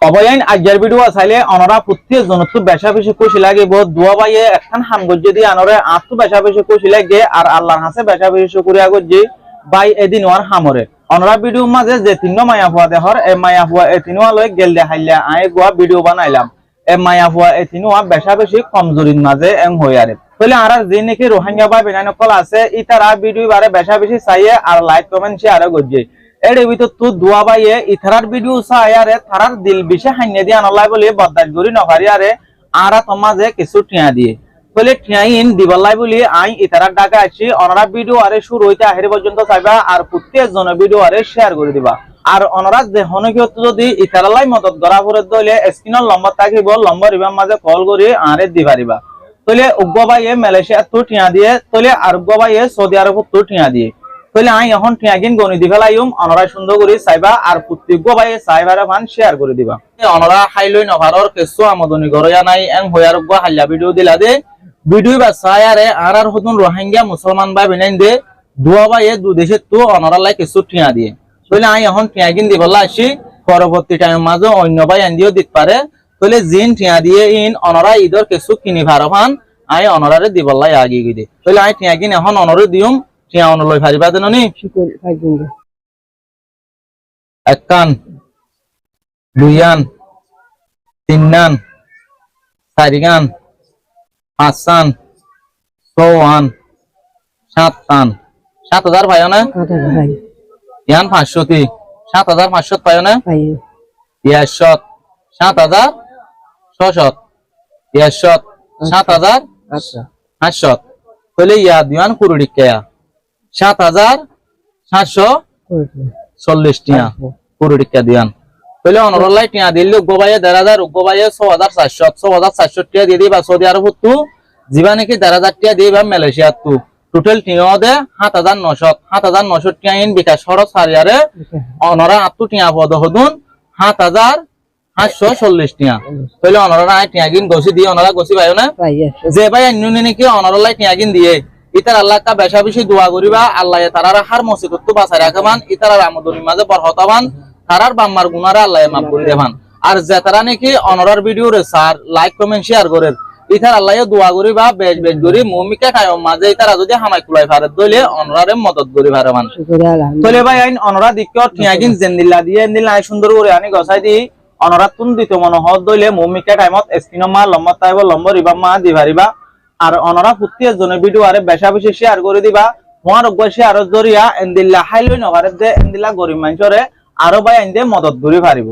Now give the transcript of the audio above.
অবয়াইন আজ্ঞার video চাইলে অনরা প্রত্যেক জনত্ব বেশা বেশি খুশি লাগিব দুয়া বাইয়ে একখান হামগজ্জে দিয়ে আনরে আত্ম বেশা বেশি খুশি লাগে আর আল্লাহর হাসে বেশা বেশি শুকরিয়া গজ্জে বাই এদিন ওয়ার হামরে অনরা ভিডিও মাঝে যে তিন মায়া হুয়া দেহর এ মায়া হুয়া এ তিনওয়া লয় গেল দেখাইলা আয় গোয়া ভিডিও বানাইলাম এ মায়া হুয়া এ তিনওয়া বেশা বেশি কমজোরির মাঝে এম হই আরে তাহলে আর যে নাকি রোহিঙ্গা ভাই বেনান কল আছে ইতারা ভিডিও বারে বেশা বেশি চাইয়ে আর লাইক কমেন্ট শেয়ার গজ্জে এর ভিতর তো দুয়া বাইয়ে ইথারার ভিডিও চাই আরে থারার দিল বিশে হাইনে দিয়ে আনলাই বলে বদাজ গরি নভারি আরে আরা তোমাজে কিছু টিয়া দিয়ে বলে টিয়াইন দিবালাই বলি আই ইথারার ডাকা আছি অনরা ভিডিও আরে শুরু হইতে আহের পর্যন্ত চাইবা আর প্রত্যেক জন ভিডিও আরে শেয়ার করে দিবা আর অনরা যে হনকিয়ত যদি ইথারালাই মদত করা করে দইলে স্ক্রিনের নম্বর থাকিব নম্বর ইবার মাঝে কল করে আরে দিবারিবা তলে উগ্র বাইয়ে মালয়েশিয়া তো টিয়া দিয়ে তলে আর উগ্র বাইয়ে সৌদি আরব তো টিয়া দিয়ে তাহলে আই এখন টিয়াগিন গনি দি ফেলাইম অনরা সুন্দর করে চাইবা আর প্রত্যেক ভাই চাইবারে ফান শেয়ার করে দিবা অনরা হাইলই নভারর কিছু আমদনি গরয়া নাই এং হয়ার গো হাল্লা ভিডিও দিলা দে ভিডিও বা চায়ারে আর হতুন রোহিঙ্গা মুসলমান ভাই বিনাইন দে দুয়া ভাই দু দেশে তো অনরা লাই কিছু টিয়া দিয়ে তাহলে আই এখন টিয়াগিন দি বলা আসি পরবর্তী টাইম মাঝে অন্য ভাই আন্দিও দিতে পারে তাহলে জিন টিয়া দিয়ে ইন অনরা ঈদর কিছু কিনি ভারফান আই অনরারে দি বলাই আগি গই দে তাহলে আই টিয়াগিন এখন অনরে দিউম টিয়া অনলই ফারিবা দেননি একান দুইয়ান তিননান চারিগান পাঁচান ছয়ান সাতান 7,000 পাইও না ইয়ান 500 7,500 পাইও না ইয়াশত 7,600 ইয়াশত 7,500 তাহলে ইয়া দিয়ান কুরুডিকেয়া 7,740 টিয়া কুরুডিকা দিয়ান তাহলে অনরলাই টিয়া দিলে গোবাইয়ে 1,000 গোবাইয়ে 6,400 টিয়া দিয়ে দিবা সৌদি আরব তো জিবা নাকি 1,000 টিয়া দিবা মালয়েশিয়া তো টোটাল টিয়া দে 7,900 টিয়া ইন বিকাশ খরচ হারিয়ারে অনরা আত্তু টিয়া পদ হদুন 7,840 টিয়া তাহলে অনরা আই টিয়া গিন গসি দিয়ে অনরা গসি পাইও না যে ভাই অন্য নাকি অনরলাই টিয়া গিন দিয়ে ইতার আল্লাহ কা বেশা বেশি দোয়া করিবা আল্লাহ তারার হার মুসিবত তো বাঁচাই রাখবান ইতার আমদনি মাঝে বরহতাবান তারার বাম্মার গুনারে আল্লাহ মাফ করে দেবান আর যে তারা নাকি অনরার ভিডিও রে স্যার লাইক কমেন্ট শেয়ার করেন ইতার আল্লাহ দোয়া করিবা বেশ বেশ করি মুমিকা কায়ম মাঝে ইতারা যদি হামাই কুলাই ফারে দইলে অনরারে মদত করি পারবান তলে ভাই আইন অনরা দিক টিয়াগিন জেন্দিল্লা দিয়ে এন্দিল আই সুন্দর করে আনি গসাই দি অনরা তুন দিত মন হদ দইলে মুমিকা টাইমত স্ক্রিন মা লম্বা তাইব লম্বা রিবা মা দি পারিবা আর অনরা প্রত্যেক জনের ভিডিও আরে বেশা বেশি শেয়ার করে দিবা তোমার অগ্বাসী আরো জরিয়া এন্দিল্লা হাইলই নভারে যে এন্দিল্লা গরিব মানুষরে আরো ভাই এন্দে মদত করি পারিব।